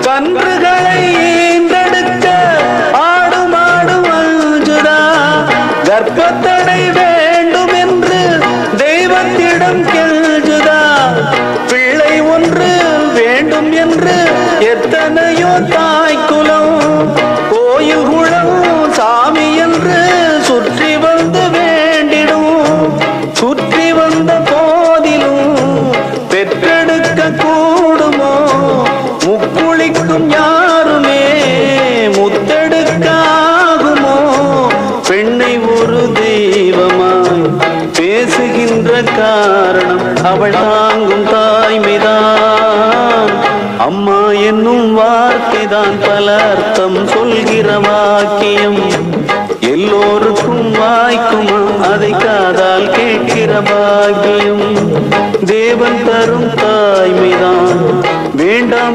கன்றுகளை ஈன்றெடுக்க ஆடு மாடு அஞ்சுதா? கர்ப்பத்தடை வேண்டும் என்று தெய்வத்திடம் கெஞ்சுதா? பிள்ளை ஒன்று வேண்டும் என்று எத்தனையோ தாய்க்குலம் கோயில் குளம் சாமி என்று சுற்றி வந்து வேண்டிடும். சுற்றி வந்த போதிலும் பெற்றெடுக்க கூடுமோ? முக்குளிக்கும் யாருமே முத்தெடுக்காகுமோ? பெண்ணை ஒரு தெய்வமாய் பேசுகின்ற காரணம் அவள் தாங்கும் தாய்மைதான். அம்மா என்னும் வார்த்தைதான் பல அர்த்தம் சொல்கிற வாக்கியம். எல்லோருக்கும் வாய்க்குமா அதை காதால் கேட்கிற பாக்கியம்? தேவன் தரும் தாய்மைதான் வேண்டாம்